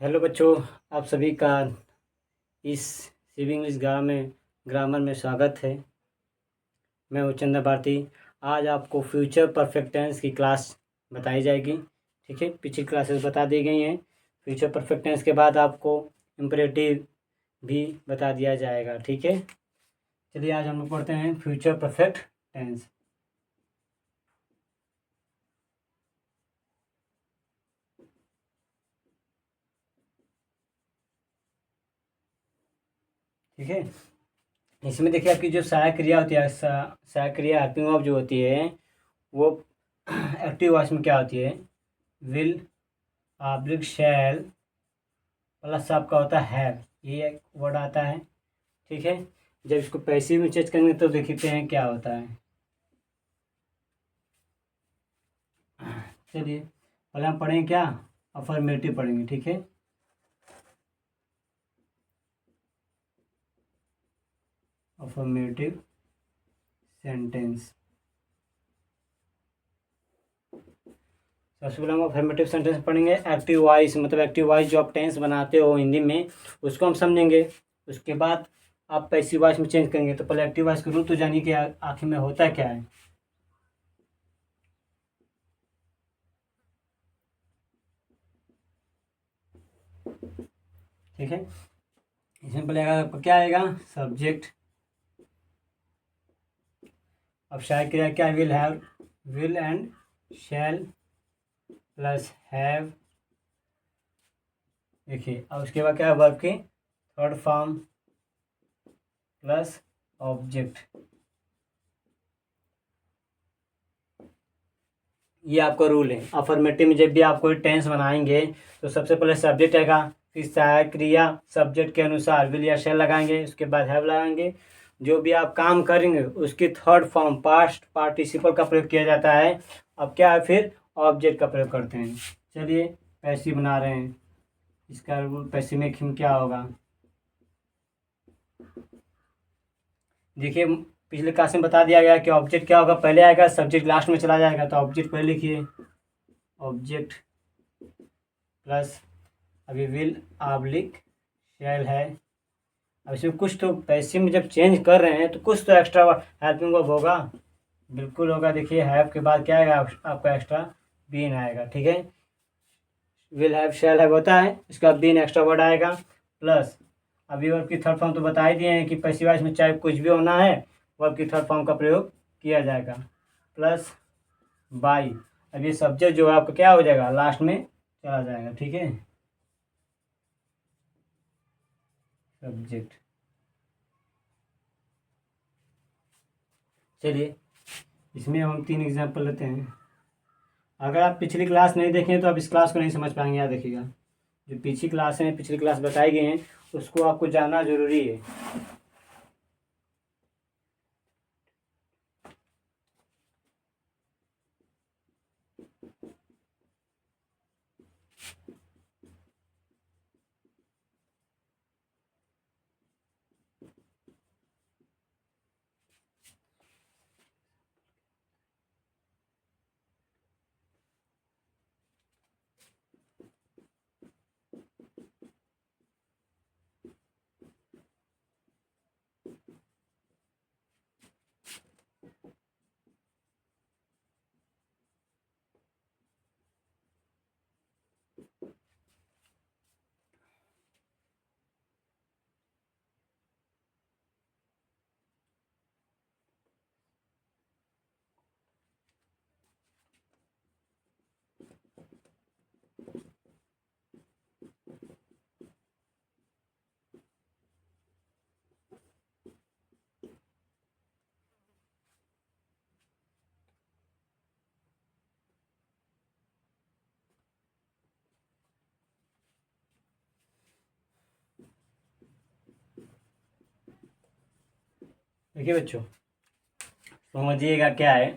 Hello बच्चों, आप सभी का इस सीवी इंग्लिश ग्रामर में स्वागत है। मैं हूँ चंदा भारती। आज आपको फ्यूचर परफेक्ट टेंस की क्लास बताई जाएगी। ठीक है, पिछली क्लासेस बता दी गई हैं। फ्यूचर परफेक्ट टेंस के बाद आपको इम्परेटिव भी बता दिया जाएगा। ठीक है, चलिए आज हम लोग पढ़ते हैं फ्यूचर परफेक्ट टेंस। ठीक है, इसमें देखिए आपकी जो सहायक क्रिया होती है, सहायक क्रिया हेल्पिंग वर्ब जो होती है वो एक्टिव वॉइस में क्या होती है? विल, ऑब्लिक शैल प्लस आपका होता है हैव, ये एक वर्ड आता है। ठीक है, जब इसको पैसिव में चेंज करेंगे तो देखते हैं क्या होता है। चलिए पहले हम पढ़ेंगे क्या? अफर्मेटिव पढ़ेंगे। ठीक है, अफर्मेटिव सेंटेंस। सबसे पहले हम अफर्मेटिव सेंटेंस पढ़ेंगे। एक्टिव वॉइस मतलब एक्टिव वॉइस जो आप टेंस बनाते हो हिंदी में उसको हम समझेंगे। उसके बाद आप पैसिव वॉइस में चेंज करेंगे। तो पहले एक्टिव वॉइस का रूल तो जानिए कि आखिर में होता क्या है। ठीक है, इसमें पहले आपका क्या आएगा? सब्जेक्ट। अब शायद क्रिया क्या? Will have, will and shall plus have. देखिए अब उसके बाद क्या है? वर्ब की थर्ड फॉर्म प्लस ऑब्जेक्ट। ये आपका रूल है। अफर्मेटिव में जब भी आप कोई टेंस बनाएंगे तो सबसे पहले सब्जेक्ट आएगा, फिर सहायक क्रिया सब्जेक्ट के अनुसार विल या शैल लगाएंगे, उसके बाद हैव लगाएंगे। जो भी आप काम करेंगे उसकी थर्ड फॉर्म पास्ट पार्टिसिपल का प्रयोग किया जाता है। अब क्या है? फिर ऑब्जेक्ट का प्रयोग करते हैं। चलिए पैसिव बना रहे हैं। इसका रूल पैसिव में क्या होगा? देखिए पिछले क्लास में बता दिया गया कि ऑब्जेक्ट क्या होगा? पहले आएगा, सब्जेक्ट लास्ट में चला जाएगा। तो ऑब्जेक्ट पहले लिखिए, ऑब्जेक्ट प्लस अभी विल ऑब्लिक शैल है। अब इसमें कुछ तो पैसिव में जब चेंज कर रहे हैं तो कुछ तो एक्स्ट्रा हेल्पिंग वर्ब होगा। बिल्कुल होगा। देखिए हैव के बाद क्या आएगा? आपका एक्स्ट्रा बीन आएगा। ठीक है, विल हैव शैल हैव होता है, इसका बीन एक्स्ट्रा वर्ड आएगा। प्लस अभी वर्ब की थर्ड फॉर्म तो बता ही दिए हैं कि पैसिव वॉइस में चाहे कुछ भी होना है वर्ब की थर्ड फॉर्म का प्रयोग किया जाएगा। Plus by. अब ये सब्जेक्ट जो है आपका क्या हो जाएगा? लास्ट में चला जाएगा। ठीक है, सब्जेक्ट। चलिए इसमें हम 3 एग्जाम्पल लेते हैं। अगर आप पिछली क्लास नहीं देखें तो आप इस क्लास को नहीं समझ पाएंगे। याद रखिएगा, जो पिछली क्लास है, पिछली क्लास बताई गई हैं उसको आपको जानना जरूरी है। देखिए बच्चों, समझिएगा क्या है।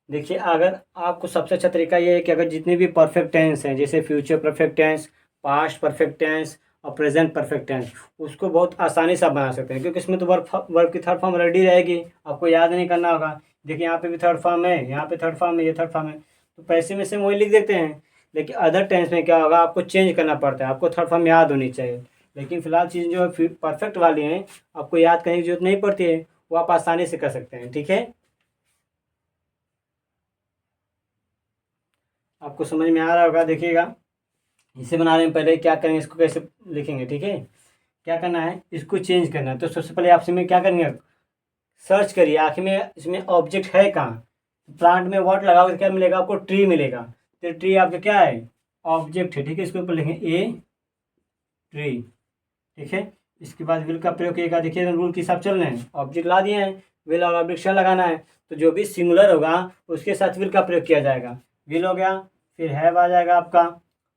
देखिए अगर आपको सबसे अच्छा तरीका ये है कि अगर जितने भी परफेक्ट टेंस हैं, जैसे future perfect tense, past perfect tense और प्रेजेंट परफेक्ट टेंस, उसको बहुत आसानी से आप बना सकते हैं क्योंकि इसमें तो वर्ब की थर्ड फॉर्म रेडी रहेगी, आपको याद नहीं करना होगा। देखिए यहाँ पे भी थर्ड फॉर्म है, यहाँ पे थर्ड फॉर्म है, ये थर्ड फॉर्म है, तो पैसे में से वही लिख देते हैं। लेकिन अदर टेंस में क्या होगा, आपको चेंज करना पड़ता है, आपको थर्ड फॉर्म याद होनी चाहिए। लेकिन फिलहाल चीज़ें जो है परफेक्ट वाली हैं, आपको याद करने की जरूरत नहीं पड़ती है, वो आप आसानी से कर सकते हैं। ठीक है, आपको समझ में आ रहा होगा। देखिएगा, इसे बनाने में पहले क्या करेंगे, इसको कैसे लिखेंगे। ठीक है, क्या करना है, इसको चेंज करना है। तो सबसे पहले आप इसमें क्या करेंगे, सर्च करिए आखिर में इसमें ऑब्जेक्ट है कहाँ। प्लांट में व्हाट लगाओगे तो क्या मिलेगा आपको, ट्री मिलेगा। तो ट्री आपका क्या है, ऑब्जेक्ट है। ठीक है, इसके ऊपर लिखेंगे ए ट्री। ठीक है, इसके बाद विल का प्रयोग किएगा। देखिए रूल के हिसाब चल रहे हैं, ऑब्जेक्ट ला दिए हैं, विल और ऑब्जेक्ट शैल लगाना है। तो जो भी सिंगुलर होगा उसके साथ विल का प्रयोग किया जाएगा। विल हो गया, फिर हैव आ जाएगा आपका।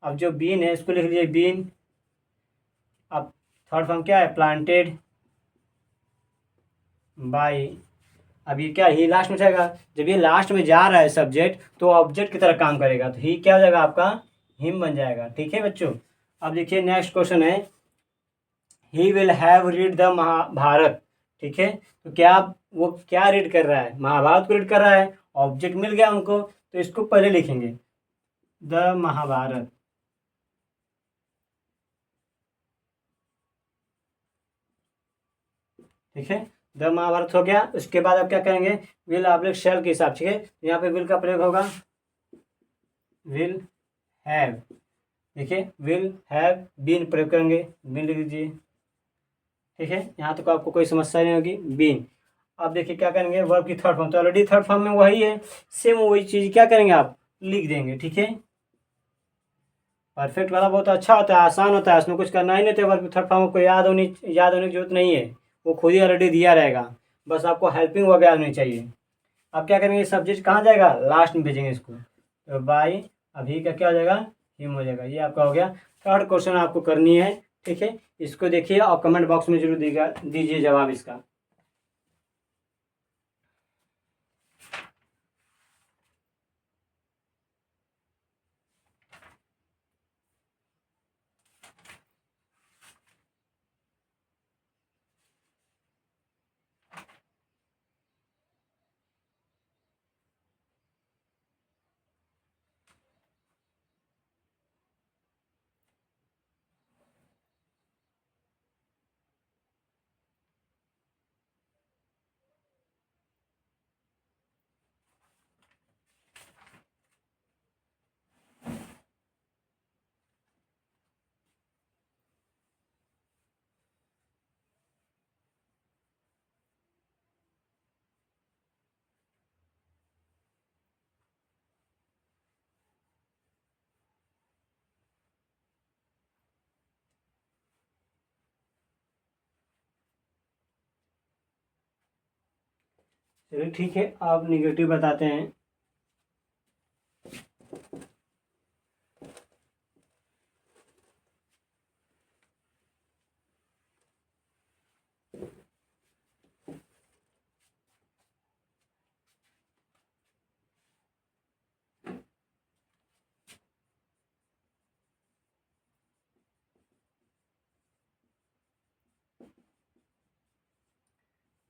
अब जो बीन है इसको लिख लीजिए बीन। अब थर्ड फॉर्म क्या है, प्लांटेड बाय। अब ये क्या, ही लास्ट में जाएगा। जब ये लास्ट में जा रहा है सब्जेक्ट, तो ऑब्जेक्ट की तरह काम करेगा, तो ही क्या हो जाएगा आपका, हिम बन जाएगा। ठीक है बच्चों, अब देखिए नेक्स्ट क्वेश्चन है, he will have read the Mahabharata. ठीक है, तो क्या वो क्या रीड कर रहा है, महाभारत को रीड कर रहा है। ऑब्जेक्ट मिल गया उनको, तो इसको पहले लिखेंगे द महाभारत। ठीक है, द महाभारत हो गया। उसके बाद अब क्या करेंगे, विल ऑब्जेक्ट शैल के हिसाब। ठीक है, यहाँ पे विल का प्रयोग होगा, विल हैव। देखिए विल हैव बीन प्रयोग करेंगे, बीन लिख दीजिए। ठीक है, यहाँ तक आपको कोई समस्या नहीं होगी, बीन। अब देखिए क्या करेंगे, वर्ब की थर्ड फॉर्म, तो ऑलरेडी थर्ड फॉर्म में वही है, सेम वही चीज़ क्या करेंगे आप लिख देंगे। ठीक है, परफेक्ट वाला बहुत अच्छा होता है, आसान होता है, उसमें कुछ करना ही नहीं होता है। वर्ब की थर्ड फॉर्म को याद होने की जरूरत नहीं है, वो खुद ही ऑलरेडी दिया रहेगा, बस आपको हेल्पिंग वगैरह होनी चाहिए। अब क्या करेंगे, सब्जेक्ट कहाँ जाएगा, लास्ट में भेजेंगे इसको, तो बाई अभी का क्या हो जाएगा, हिम हो जाएगा। ये आपका हो गया। थर्ड क्वेश्चन आपको करनी है। ठीक है, इसको देखिए और कमेंट बॉक्स में जरूर दीजिए जवाब इसका। चलिए ठीक है, आप निगेटिव बताते हैं।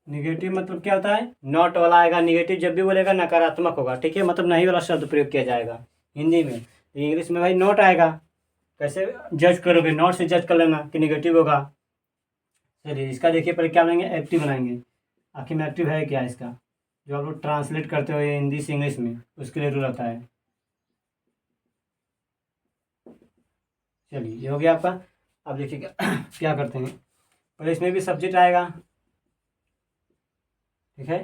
निगेटिव मतलब क्या होता है, नॉट वाला आएगा। निगेटिव जब भी बोलेगा नकारात्मक होगा। ठीक है, मतलब नहीं वाला शब्द प्रयोग किया जाएगा हिंदी में। इंग्लिश में भाई नॉट आएगा। कैसे जज करोगे, नॉट से जज कर लेना कि निगेटिव होगा। चलिए इसका देखिए, पहले क्या बनाएंगे, एक्टिव बनाएंगे। आखिर में एक्टिव है क्या इसका, जो आप लोग ट्रांसलेट करते हो हिंदी से इंग्लिश में, उसके लिए रूल आता है। चलिए ये हो गया आपका। अब देखिए क्या क्या करते हैं, पहले इसमें भी सब्जेक्ट आएगा। ठीक है,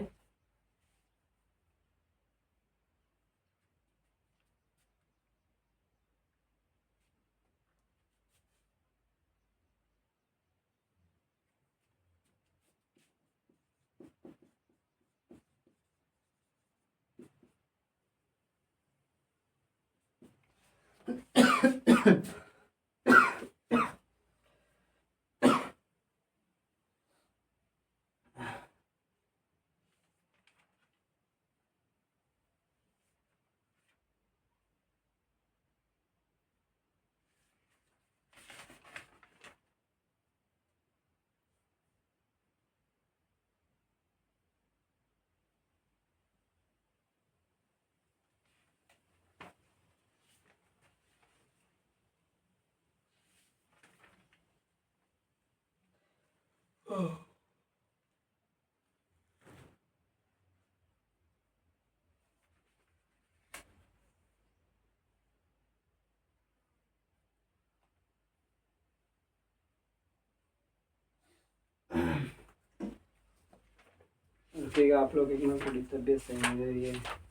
रुकिएगा, आप लोग एक मिनट, थोड़ी तबीयत सही नहीं रही है।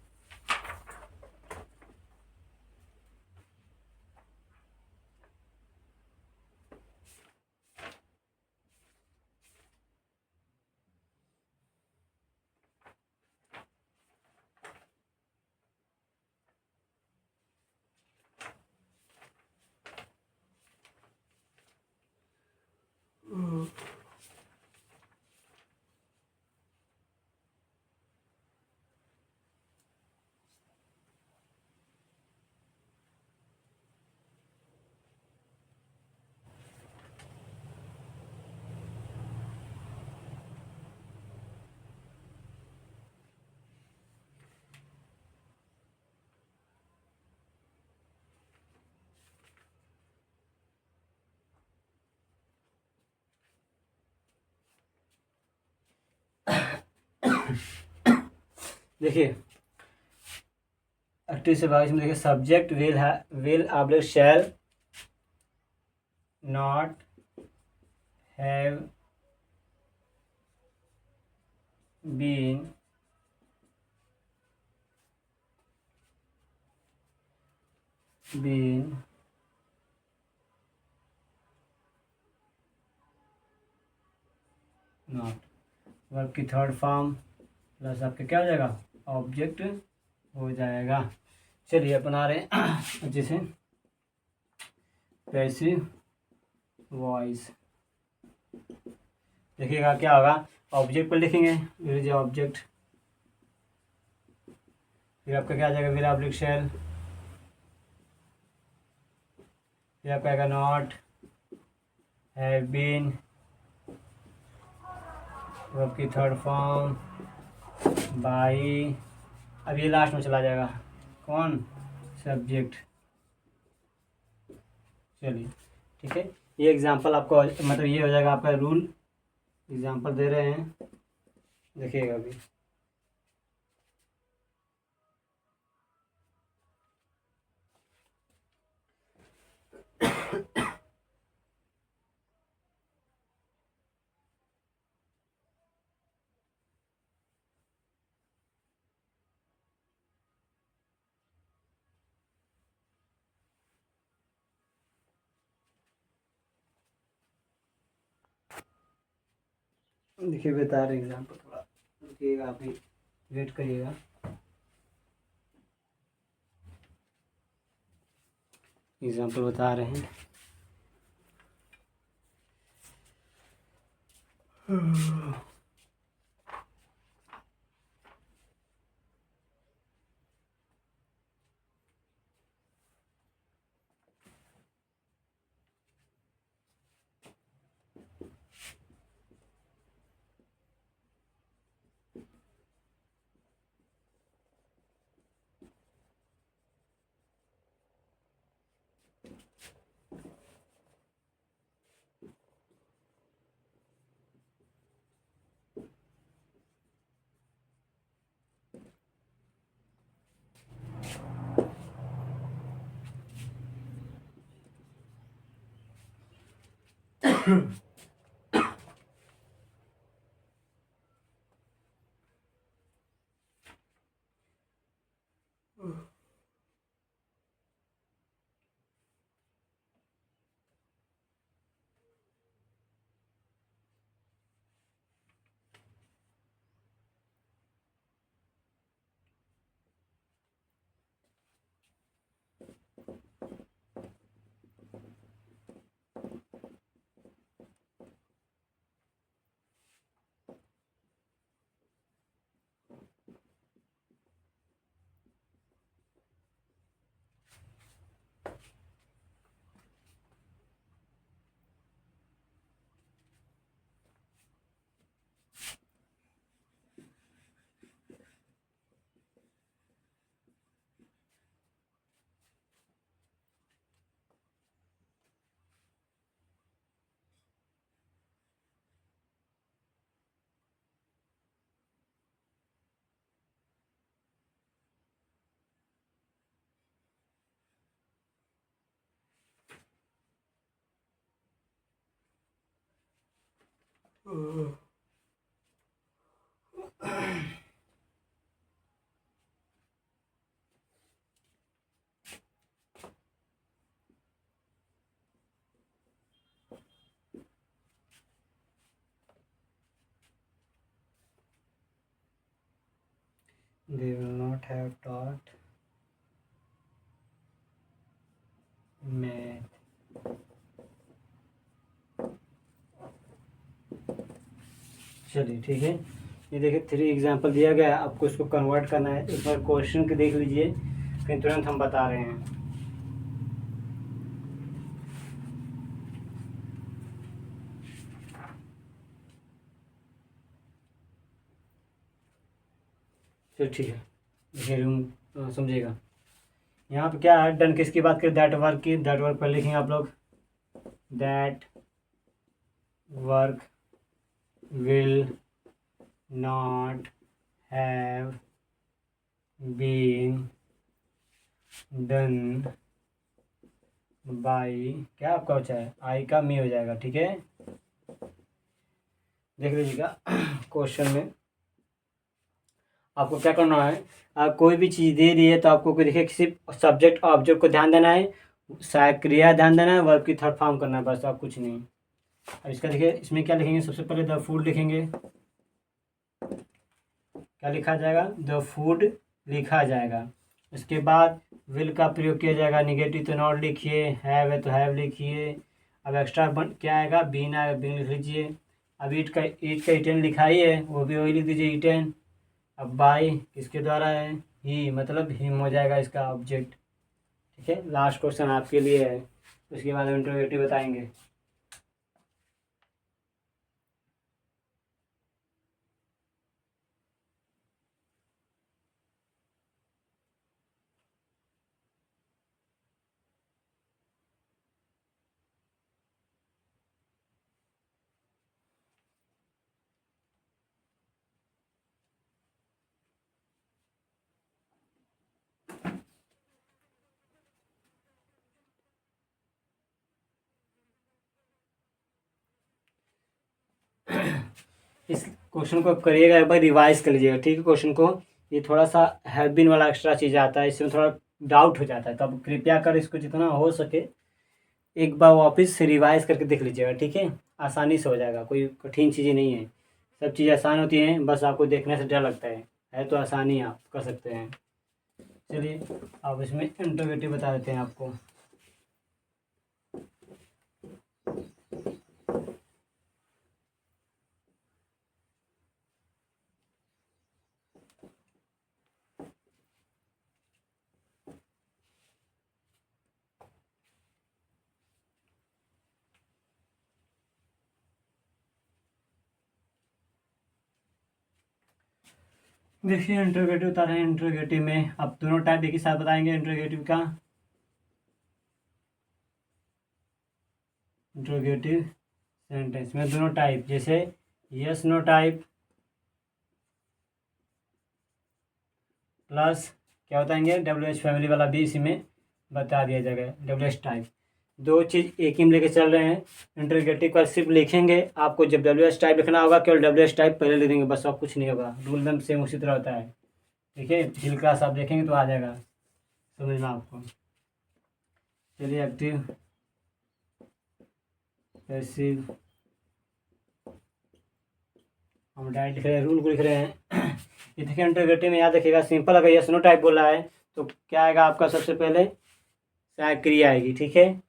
देखिए 28 से 22 में देखिए, subject will oblique shall not have been not, verb की थर्ड फॉर्म प्लस आपके क्या हो जाएगा, ऑब्जेक्ट हो जाएगा। चलिए अपना रहे हैं अच्छे से, पैसिव वॉइस। देखिएगा क्या होगा, ऑब्जेक्ट पर लिखेंगे विल ऑब्जेक्ट, फिर आपका क्या आ जाएगा, विल ऑब्लिक शैल, फिर आपका आएगा नॉट हैव बीन, वर्ब की थर्ड फॉर्म बाई, अब ये लास्ट में चला जाएगा कौन, सब्जेक्ट। चलिए ठीक है, ये एग्जांपल आपको मतलब ये हो जाएगा आपका रूल, एग्जांपल दे रहे हैं, देखिएगा अभी। देखिए बता रहे एग्जांपल, थोड़ा रुकिएगा, आप भी वेट करिएगा। एग्जांपल बता रहे हैं। they will not have taught math। चलिए ठीक है, ये देखिए 3 एग्जाम्पल दिया गया है, आपको इसको कन्वर्ट करना है। एक बार क्वेश्चन के देख लीजिए, फिर तुरंत हम बता रहे हैं। चलिए ठीक है, देखिए रूम समझिएगा। यहाँ पे क्या है, डन किसकी बात करें, दैट वर्क की। दैट वर्क पर लिखेंगे आप लोग, that work will not have been done by, क्या आपका हो है, आई का मी हो जाएगा। ठीक है, देख लीजिएगा क्वेश्चन में आपको क्या करना है। आप कोई भी चीज़ दे दी है तो आपको देखिए किसी सब्जेक्ट ऑब्जेक्ट को ध्यान देना है, सहायक क्रिया ध्यान देना है, वर्ब की थर्ड फॉर्म करना है, बस आप कुछ नहीं। अब इसका देखिए, इसमें क्या लिखेंगे, सबसे पहले द फूड लिखेंगे। क्या लिखा जाएगा, द फूड लिखा जाएगा। उसके बाद विल का प्रयोग किया जाएगा, निगेटिव तो नॉट लिखिए, हैव है तो हैव लिखिए। अब एक्स्ट्रा क्या आएगा, बीन आएगा, बीन लिख लीजिए। अब ईट का इटेन लिखा ही है, वो भी वही लिख दीजिए, इटेन। अब बाई किसके द्वारा है, ही, मतलब हिम हो जाएगा इसका ऑब्जेक्ट। ठीक है, लास्ट क्वेश्चन आपके लिए है, उसके बाद इंट्रोगेटिव बताएंगे। इस क्वेश्चन को करिएगा, एक बार रिवाइज कर लीजिएगा। ठीक है, क्वेश्चन को ये थोड़ा सा हैव बीन वाला एक्स्ट्रा चीज़ आता है, इसमें थोड़ा डाउट हो जाता है, तो अब कृपया कर इसको जितना हो सके एक बार वापस से रिवाइज करके देख लीजिएगा। ठीक है, आसानी से हो जाएगा, कोई कठिन चीज़ें नहीं है, सब चीज़ आसान होती हैं, बस आपको देखने से डर लगता है तो आसानी आप कर सकते हैं। चलिए अब इसमें इंट्रोगेटिव बता देते हैं आपको। देखिए इंट्रोगेटिव उतारे हैं, इंट्रोगेटिव में आप दोनों टाइप एक ही साथ बताएंगे इंट्रोगेटिव का। इंट्रोगेटिव सेंटेंस में दोनों टाइप, जैसे यस नो टाइप प्लस क्या बताएंगे, डब्ल्यू एच फैमिली वाला भी इसी में बता दिया जाएगा, डब्ल्यू एच टाइप। दो चीज़ एक ही में लेके चल रहे हैं। इंट्रोगेटिव का सिर्फ लिखेंगे, आपको जब डब्ल्यू एच टाइप लिखना होगा केवल डब्ल्यू एच टाइप पहले लिख देंगे, बस और कुछ नहीं होगा, रूल एकदम सेम उसी तरह होता है। ठीक है, पिछली क्लास आप देखेंगे तो आ जाएगा समझना आपको। चलिए एक्टिव पैसिव हम डायरेक्ट लिख रहे हैं, रूल को लिख रहे हैं। ये देखिए इंट्रोगेटिव में याद रखिएगा, सिंपल अगर यस नो टाइप बोला है तो क्या आएगा आपका, सबसे पहले सहायक क्रिया आएगी। ठीक है,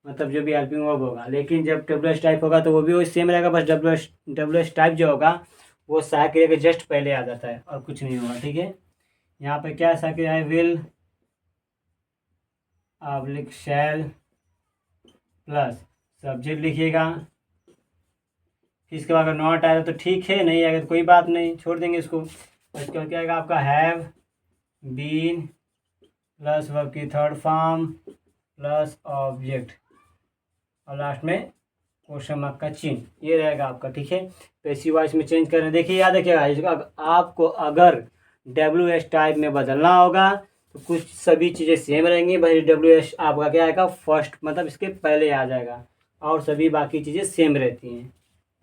मतलब जो भी हेल्पिंग वर्ब होगा। लेकिन जब डब्ल्यू एच टाइप होगा तो वो भी वही सेम रहेगा, बस डब्ल्यू एच टाइप जो होगा वो सहायक क्रिया के जस्ट पहले आ जाता है और कुछ नहीं होगा। ठीक है, यहाँ पे क्या सहायक क्रिया है, will oblique shell plus subject लिखिएगा। इसके बाद अगर नॉट आएगा तो ठीक है, नहीं आएगा तो कोई बात नहीं, छोड़ देंगे इसको। इसके बाद क्या आएगा आपका, हैव बीन प्लस वर्ब की थर्ड फॉर्म प्लस ऑब्जेक्ट और लास्ट में क्वेश्चन मार्क का चिन्ह, ये रहेगा आपका। ठीक है, पैसिव वॉइस में चेंज करें, देखिए याद रखिएगा इसका, आपको अगर डब्ल्यू एच टाइप में बदलना होगा तो कुछ सभी चीज़ें सेम रहेंगी, भाई डब्ल्यू एच आपका क्या आएगा, फर्स्ट मतलब इसके पहले आ जाएगा और सभी बाकी चीज़ें सेम रहती हैं।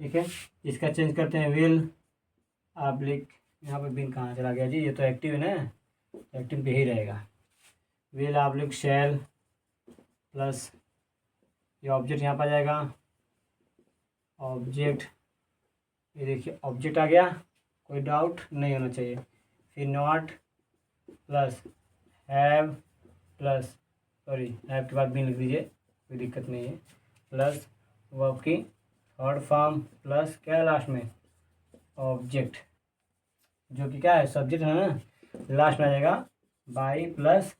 ठीक है, इसका चेंज करते हैं, विल ऑब्लिक, यहाँ पर बिन कहाँ चला गया जी, ये तो एक्टिव है ना, एक्टिव पे ही रहेगा। विल ऑब्लिक शैल प्लस ये ऑब्जेक्ट यहाँ पर आ जाएगा, ऑब्जेक्ट, ये देखिए ऑब्जेक्ट आ गया, कोई डाउट नहीं होना चाहिए। फिर not plus have plus sorry have के बाद बीन लिख दीजिए, कोई दिक्कत नहीं है, प्लस वर्ब की थर्ड फॉर्म प्लस क्या है लास्ट में ऑब्जेक्ट, जो कि क्या है सब्जेक्ट है ना, लास्ट में आ जाएगा बाई प्लस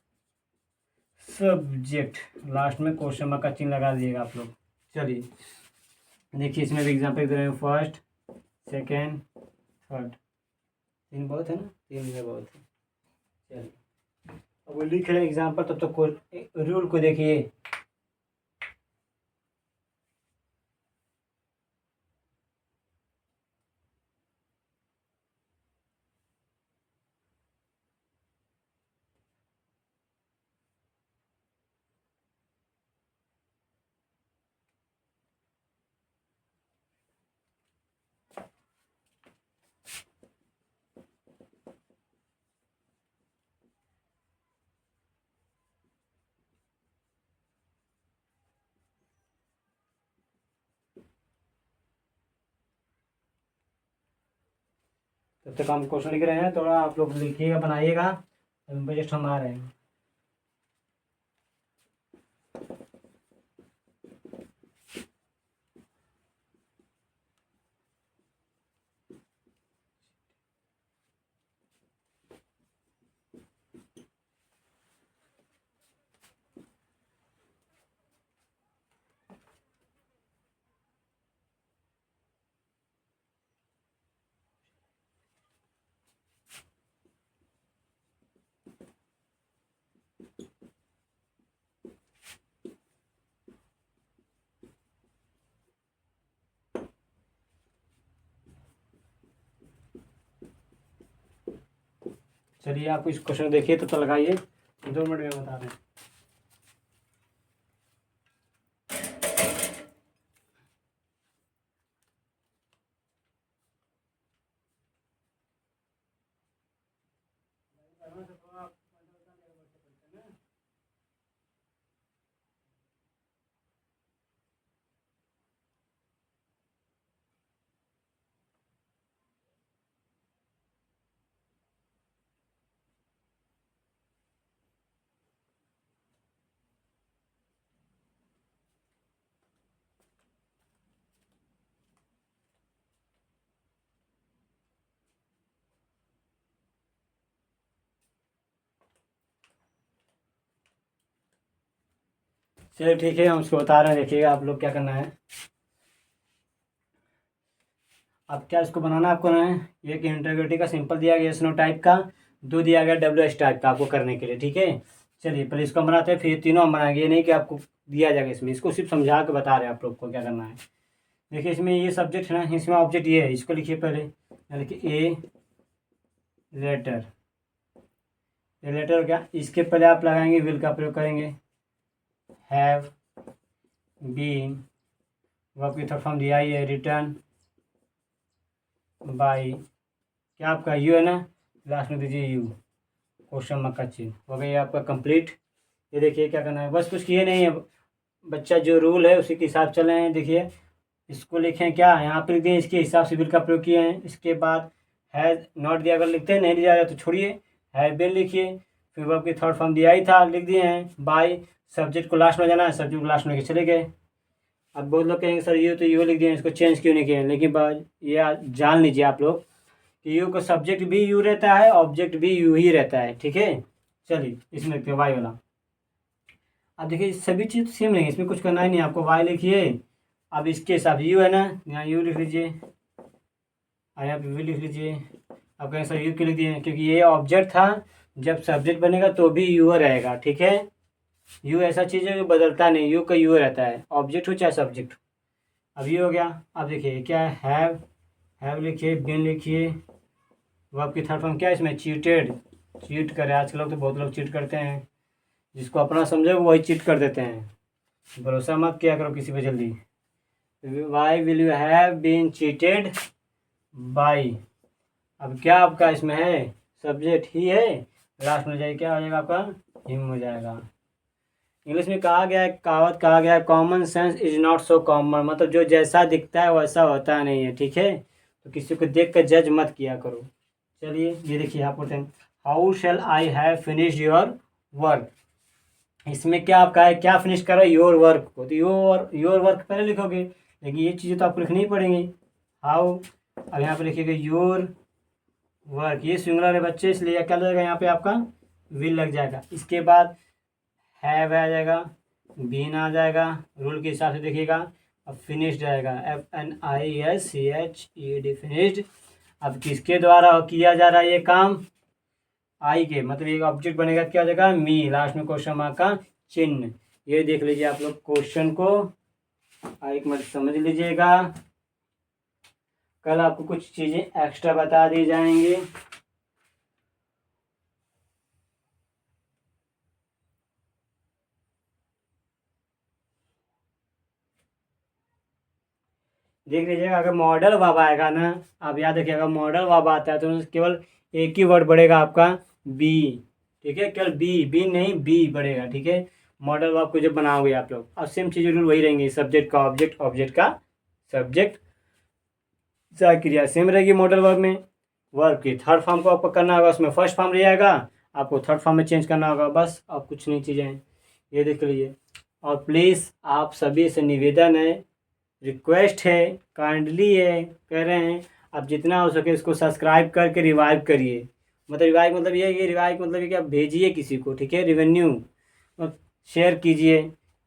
सब्जेक्ट, लास्ट में क्वेश्चन मार्क का चिन्ह लगा दीजिएगा आप लोग। चलिए देखिए इसमें भी एग्जाम्पल दे रहे हैं, फर्स्ट सेकेंड थर्ड, तीन बहुत है ना, तीन में बहुत है। चलिए अब वो लिख रहे हैं एग्जाम्पल, तब तो रूल को देखिए। तब तक हम क्वेश्चन लिख रहे हैं, थोड़ा आप लोग लिखिएगा बनाइएगा, जस्ट हम आ रहे हैं। चलिए आप इस क्वेश्चन देखिए तो लगाइए, 2 मिनट में बता दें। चलिए ठीक है, हम उसको बता रहे हैं, देखिएगा आप लोग क्या करना है। अब क्या इसको बनाना आपको ना है, एक इंटरग्रेटिव का सिंपल दिया गया स्नो टाइप का, 2 दिया गया WH टाइप का आपको करने के लिए, ठीक है। चलिए पहले इसको हम बनाते हैं, फिर तीनों हम बनाएंगे, ये नहीं कि आपको दिया जाएगा इसमें, इसको सिर्फ समझा के बता रहे हैं आप लोग को क्या करना है। देखिए इसमें ये सब्जेक्ट है ना, इसमें ऑब्जेक्ट ये है, इसको लिखिए पहले, लिखिए ए लेटर, ए लेटर क्या, इसके पहले आप लगाएंगे विल का प्रयोग करेंगे, हैव बीन, वर्ब की थर्ड फॉर्म दिया ही है, रिटर्न बाई, क्या आपका यू है ना, लास्ट में दीजिए यू, क्वेश्चन मार्क का चिन्ह, हो गया आपका कंप्लीट। ये देखिए क्या करना है, बस कुछ किए नहीं है बच्चा, जो रूल है उसी के हिसाब चले हैं। देखिए इसको लिखें क्या, यहाँ पर लिख दिए, इसके हिसाब से बिल का प्रयोग किए हैं। इसके बाद हैज़ नॉट दिया, अगर लिखते हैं नहीं दिया जाए तो छोड़िए, हैव बिन लिखिए, फिर वर्ब की थर्ड फॉर्म दिया ही था, लिख दिए हैं, बाई सब्जेक्ट को लास्ट में जाना है, सब्जेक्ट को लास्ट में लेके चले गए। अब बहुत लोग कहेंगे सर यू तो यू लिख दिए, इसको चेंज क्यों नहीं किए, लेकिन ये जान लीजिए आप लोग कि यू का सब्जेक्ट भी यू रहता है, ऑब्जेक्ट भी यू ही रहता है, ठीक है। चलिए इसमें लिखते हैं वाई वाला। अब देखिए सभी चीज़ सेम नहीं है, इसमें कुछ करना ही नहीं, आपको वाई लिखिए, अब इसके हिसाब से यू है ना, यहाँ यू लिख लीजिए, यहाँ पे वी लिख लीजिए। अब कहें सर यू क्यों लिख दिए, क्योंकि ये ऑब्जेक्ट था, जब सब्जेक्ट बनेगा तो भी यू रहेगा, ठीक है। यू ऐसा चीज़ है जो बदलता नहीं, यू का यू रहता है, ऑब्जेक्ट हो चाहे सब्जेक्ट। अब ये हो गया। अब देखिए क्या है, हैव लिखिए, बिन लिखिए, वर्ब की थर्ड फॉर्म क्या है इसमें, चीटेड, चीट करे, आजकल लोग तो बहुत लोग चीट करते हैं, जिसको अपना समझे वही चीट कर देते हैं, भरोसा मत किया करो किसी पे जल्दी। Why will you have been cheated by, अब क्या आपका इसमें है, सब्जेक्ट ही है, लास्ट में जाए क्या हो जाएगा आपका, हिम हो जाएगा। इंग्लिश में कहा गया है, कहावत कहा गया है, common sense is not so common, मतलब जो जैसा दिखता है वैसा होता नहीं है, ठीक है। तो किसी को देख कर जज मत किया करो। चलिए ये देखिए यहाँ पर how shall I have finished your work. इसमें क्या आपका है, क्या फिनिश कर रहा है, योर वर्क को, तो योर वर्क पहले लिखोगे, लेकिन ये चीज़ें तो आपको लिखनी ही पड़ेंगी। हाउ, अब यहाँ पे लिखिएगा योर वर्क, ये सिंगुलर है बच्चे, इसलिए क्या लगेगा यहाँ पे आपका विल लग जाएगा। इसके बाद हैव आ जाएगा, बीन आ जाएगा, रूल के हिसाब से देखिएगा। अब फिनिश्ड आएगा, FNISCHED, फिनिश्ड। अब किसके द्वारा किया जा रहा है ये काम, आई के, मतलब एक ऑब्जेक्ट बनेगा, क्या हो जाएगा, मी, लास्ट में क्वेश्चन मार्क का चिन्ह। ये देख लीजिए आप लोग क्वेश्चन को, एक मिनट समझ लीजिएगा, कल आपको कुछ चीज़ें एक्स्ट्रा बता दी जाएंगी। देख लीजिएगा, अगर मॉडल वर्ब आएगा ना, आप याद रखिएगा, अगर मॉडल वर्ब आता है तो केवल एक ही वर्ड बढ़ेगा आपका, बी, ठीक है, केवल बी नहीं, बी बढ़ेगा, ठीक है, मॉडल वर्ब को जब बनाओगे आप लोग। और सेम चीज़ रूल वही रहेंगी, सब्जेक्ट का ऑब्जेक्ट, ऑब्जेक्ट का सब्जेक्ट, चाहे क्रिया सेम रहेगी मॉडल वर्ब में। वर्ब की थर्ड फॉर्म को आपको करना होगा, उसमें फर्स्ट फॉर्म रहेगा, आपको थर्ड फॉर्म में चेंज करना होगा, बस, और कुछ नहीं चीज़ें हैं, ये देख लीजिए। और प्लीज़ आप सभी से निवेदन है, रिक्वेस्ट है, काइंडली है, कह रहे हैं, आप जितना हो सके इसको सब्सक्राइब करके रिवाइव करिए। मतलब रिवाइव मतलब ये है कि रिवाइव मतलब ये कि आप भेजिए किसी को, ठीक है, रेवेन्यू शेयर कीजिए।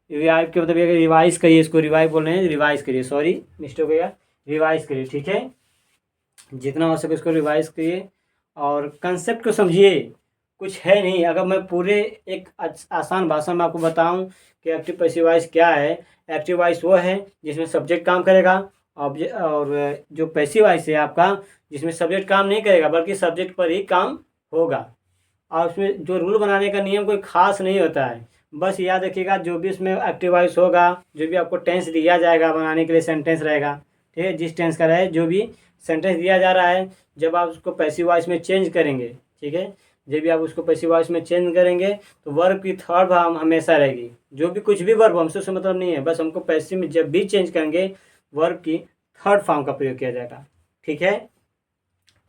रिवाइव के मतलब ये रिवाइज करिए, इसको रिवाइव बोल रहे हैं, रिवाइज करिए, सॉरी मिस्टेक हो गया, रिवाइज करिए, ठीक है, जितना हो सके इसको रिवाइज करिए और कंसेप्ट को समझिए। कुछ है नहीं, अगर मैं पूरे एक आसान भाषा में आपको बताऊं कि एक्टिव पैसिव वॉइस क्या है। एक्टिव वॉइस वो है जिसमें सब्जेक्ट काम करेगा, ऑब्जेक्ट, और जो पैसिव वॉइस है आपका जिसमें सब्जेक्ट काम नहीं करेगा बल्कि सब्जेक्ट पर ही काम होगा। और उसमें जो रूल बनाने का नियम कोई खास नहीं होता है, बस याद रखिएगा जो भी इसमें एक्टिव वॉइस होगा, जो भी आपको टेंस दिया जाएगा बनाने के लिए सेंटेंस रहेगा, ठीक है, जिस टेंस का रहे, जो भी सेंटेंस दिया जा रहा है, जब आप उसको पैसिव वॉइस में चेंज करेंगे, ठीक है, जब भी आप उसको पैसिव वॉइस में चेंज करेंगे तो वर्ब की थर्ड फॉर्म हमेशा रहेगी। जो भी कुछ भी वर्ब हो, हमसे उससे मतलब नहीं है, बस हमको पैसिव में जब भी चेंज करेंगे वर्ब की थर्ड फॉर्म का प्रयोग किया जाएगा, ठीक है।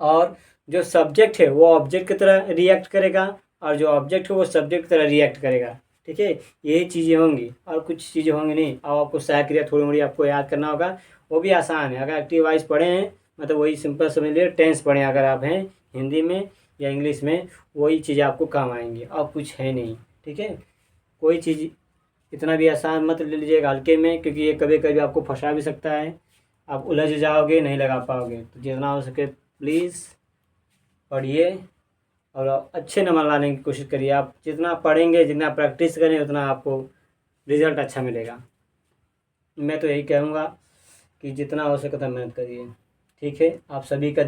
और जो सब्जेक्ट है वो ऑब्जेक्ट की तरह रिएक्ट करेगा और जो ऑब्जेक्ट है वो सब्जेक्ट की तरह रिएक्ट करेगा, ठीक है, यही चीज़ें होंगी और कुछ चीज़ें होंगी नहीं। और आपको सहायक क्रिया थोड़ी मोड़ी आपको याद करना होगा, वो भी आसान है। अगर एक्टिव वॉइस पढ़े हैं मतलब वही सिंपल समझ लीजिए, टेंस पढ़ें अगर आप हैं हिंदी में या इंग्लिश में, वही चीज़ें आपको काम आएंगी और कुछ है नहीं, ठीक है। कोई चीज़ इतना भी आसान मत ले लीजिएगा हल्के में, क्योंकि ये कभी कभी आपको फंसा भी सकता है, आप उलझ जाओगे, नहीं लगा पाओगे। तो जितना हो सके प्लीज़ पढ़िए और अच्छे नंबर लाने की कोशिश करिए। आप जितना पढ़ेंगे, जितना प्रैक्टिस करें, उतना आपको रिज़ल्ट अच्छा मिलेगा। मैं तो यही कहूँगा कि जितना हो सके उतना मेहनत करिए, ठीक है। आप सभी का